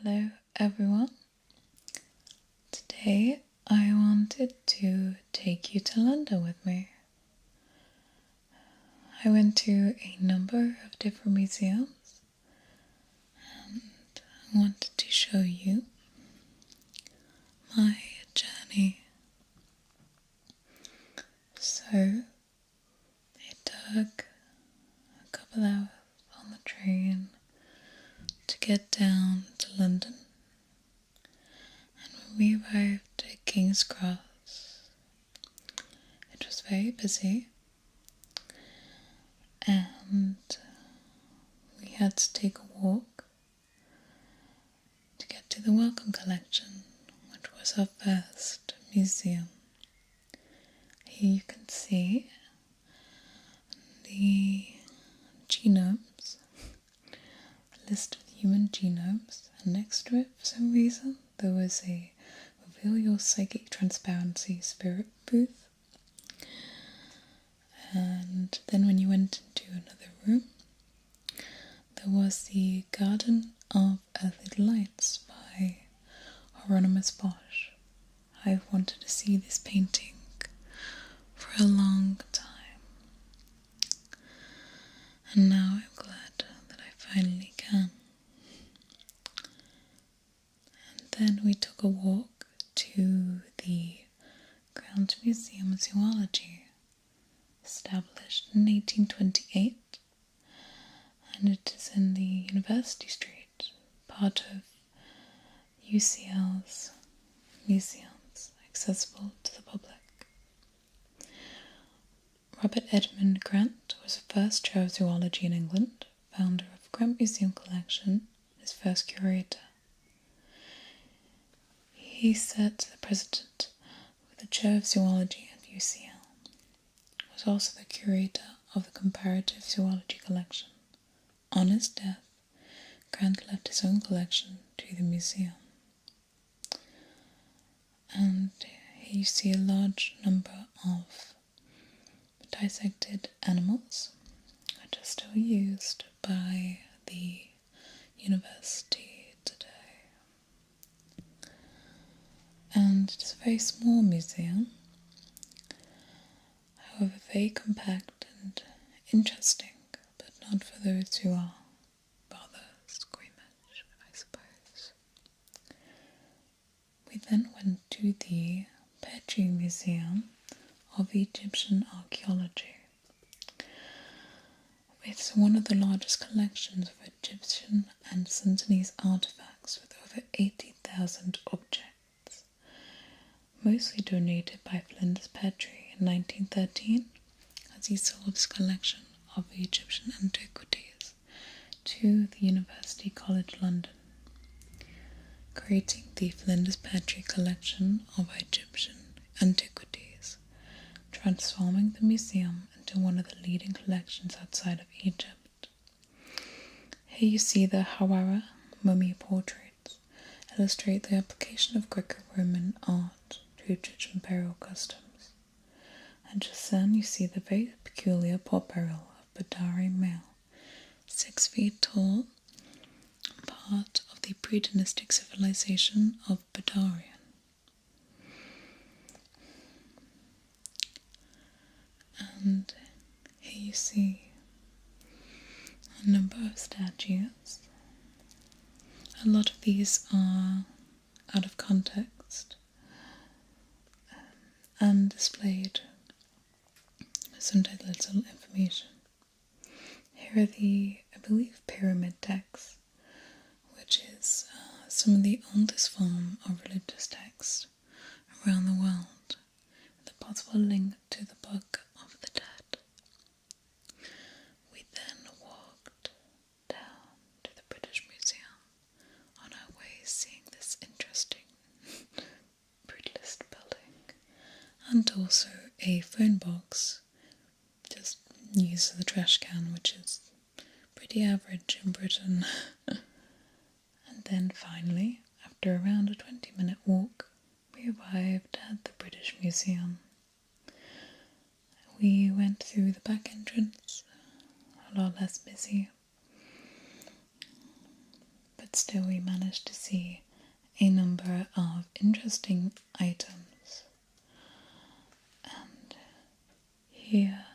Hello everyone. Today I wanted to take you to London with me. I went to a number of different museums and I wanted to show you my journey. So it took a couple hours on the train to get down to London. And when we arrived at King's Cross, it was very busy and we had to take a walk to get to the Welcome Collection, which was our first museum. Here you can see the genomes, a list of human genomes, and next to it, for some reason, there was a Reveal Your Psychic Transparency Spirit booth. And then when you went into another room, there was the Garden of Earthly Delights by Autonomous Sensory. I've wanted to see this painting for a long time. And now I'm glad that I finally can. And then we took a walk to the Grand Museum of Zoology, established in 1828, and it is in the University Street, part of UCL's museums, accessible to the public. Robert Edmund Grant was the first chair of zoology in England, founder of Grant Museum Collection, his first curator. He set the president of the chair of zoology at UCL. Was also the curator of the comparative zoology collection. On his death, Grant left his own collection to the museum. And here you see a large number of dissected animals which are still used by the university today. And it's a very small museum, however very compact and interesting, but not for those who are rather squeamish, I suppose. We then went to the Petrie Museum of Egyptian Archaeology. It's one of the largest collections of Egyptian and Sentinelese artifacts with over 80,000 objects, mostly donated by Flinders Petrie in 1913 as he sold his collection of Egyptian antiquities to the University College London, creating the Flinders Petrie collection of Egyptian antiquities, transforming the museum into one of the leading collections outside of Egypt. Here you see the Hawara mummy portraits illustrate the application of Greco-Roman art to Egyptian burial customs. And just then you see the very peculiar pot burial of Badari male, 6 feet tall, part of the pre-dynastic civilization of Badarian. And here you see a number of statues. A lot of these are out of context and displayed sometimes little information. Here are the, I believe, pyramid texts, which is some of the oldest form of religious text around the world, with a possible link to the Book of the Dead. We then walked down to the British Museum, on our way seeing this interesting brutalist building, and also a phone box, just used as a trash can, which is pretty average in Britain. And then finally, after around a 20-minute walk, we arrived at the British Museum. We went through the back entrance, a lot less busy, but still we managed to see a number of interesting items. And here,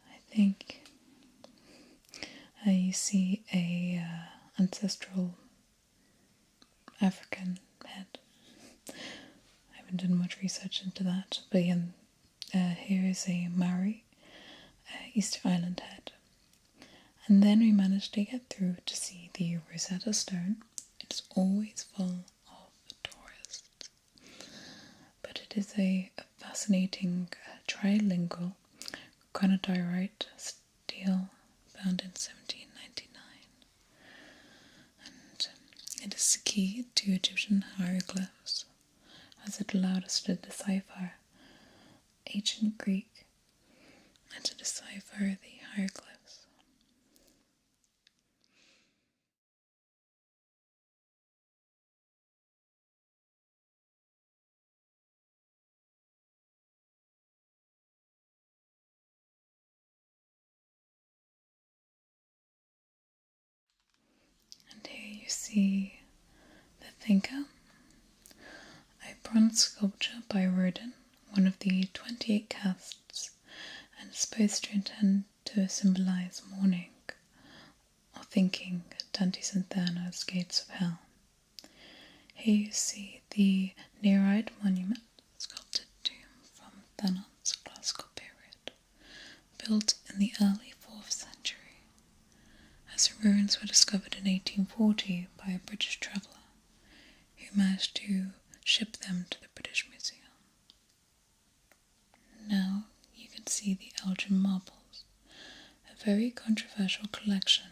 I think you see a ancestral African head. I haven't done much research into that, but again, here is a Maori Easter Island head. And then we managed to get through to see the Rosetta Stone. It's always full of tourists, but it is a fascinating trilingual granodiorite stele found in 1799, and it is the key to Egyptian hieroglyphs, as it allowed us to decipher ancient Greek and to decipher the hieroglyphs. And here you see the thinker, a bronze sculpture by Rodin, one of the 28 casts, and supposed to intend to symbolize mourning or thinking Dante's Inferno's Gates of Hell. Here you see the Nereid monument, sculpted tomb from Thanos' classical period, built in the early 4th century, as the ruins were discovered in 1840 by a British traveller who managed to ship them to the British Museum. Now you can see the Elgin marbles, a very controversial collection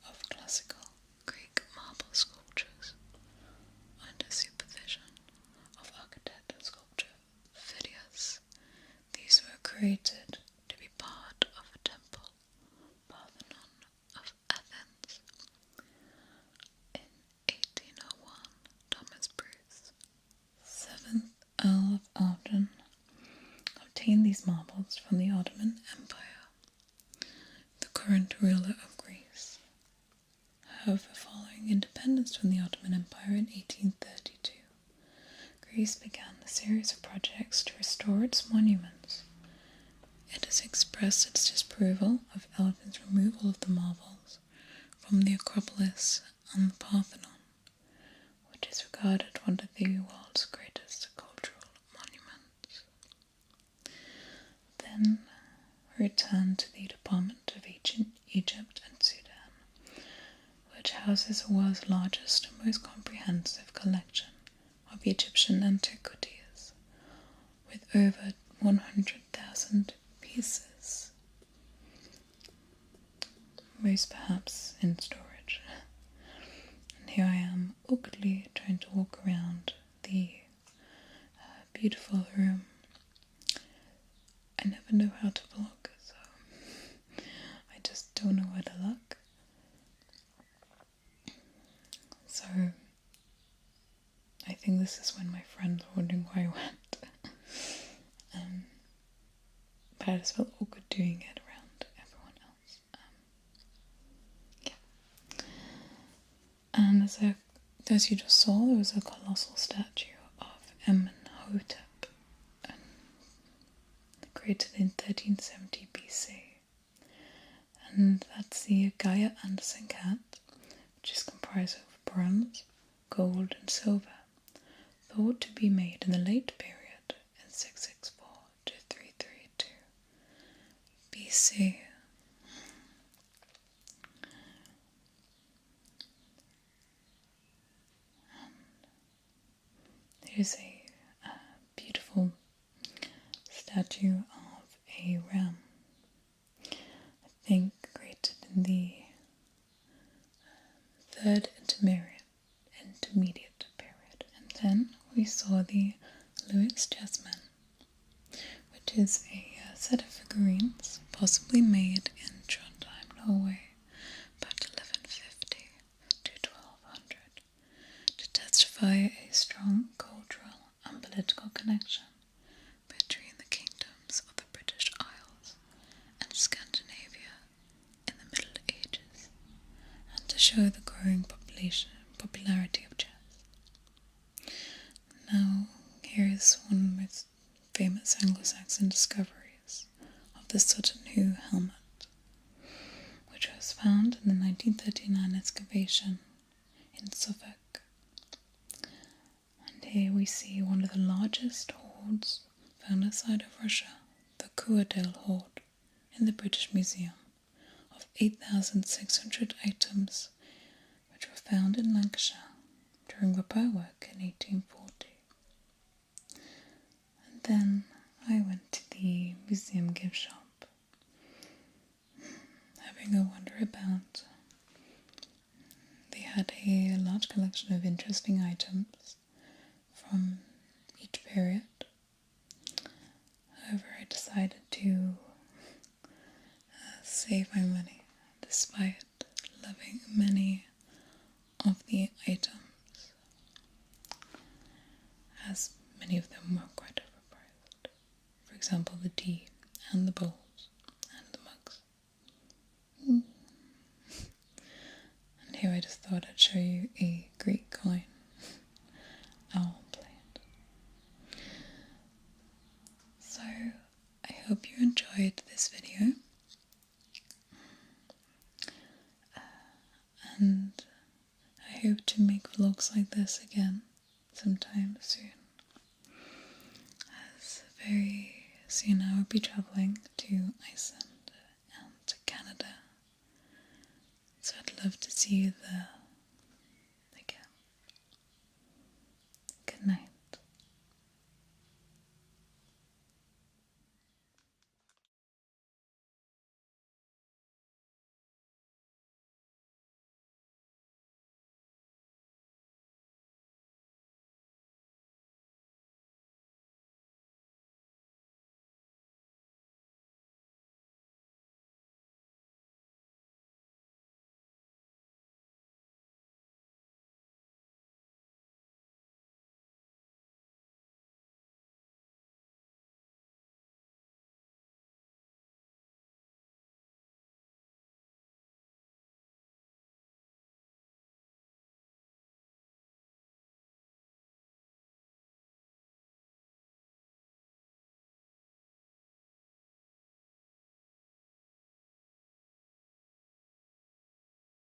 of classical Greek marble sculptures under supervision of architect and sculptor Phidias. These were created to be part of a temple, Parthenon of Athens. In 1801, Thomas Bruce, 7th Earl of Arden, obtained these marbles from the Ottoman Empire, the current ruler of Greece. However, following independence from the Ottoman Empire in 1832, Greece began a series of projects to restore its monuments. It has expressed its disapproval of Elgin's removal of the marbles from the Acropolis and the Parthenon, which is regarded one of the world's greatest cultural monuments. Then returned to the Department of Ancient Egypt and Sudan, which houses the world's largest and most comprehensive collection of Egyptian antiquities, with over 100,000 pieces, most perhaps in storage. And here I am awkwardly trying to walk around the beautiful room. I never know how to vlog, so I just don't know where to look. So I think this is when my friends were wondering where I went. But I just felt awkward doing it around everyone else. Yeah. And as you just saw, there was a colossal statue of Amenhotep, created in 1370 BC. And that's the Gaia Anderson cat, which is comprised of bronze, gold and silver, thought to be made in the late period in 664 to 332 BC. Here's a beautiful statue of a ram, I think created in the third intermediate period. And then we saw the Louis Jasmin, which is a set of figurines possibly made in Trondheim, Norway, about 1150 to 1200, to testify a strong cultural and political connection between the kingdoms of the British Isles and Scandinavia in the Middle Ages, and to show the growing population popularity of chess. Now, here is one of the most famous Anglo-Saxon discoveries of the Sutton Hoo helmet, which was found in the 1939 excavation in Suffolk. And here we see one of the largest hoards found outside of Russia, the Kuadale hoard in the British Museum, of 8,600 items which were found in Lancashire during repair work in 1840. And then I went to the museum gift shop, having a wander about. They had a large collection of interesting items from each period. However, I decided to save my money, despite loving many of the items, as many of them were quite overpriced. For example, the tea and the bowls and the mugs. And here I just thought I'd show you a Greek coin owl plate. So I hope you enjoyed this video, and I hope to make vlogs like this again sometime soon, as very soon I will be travelling to Iceland and to Canada, so I'd love to see the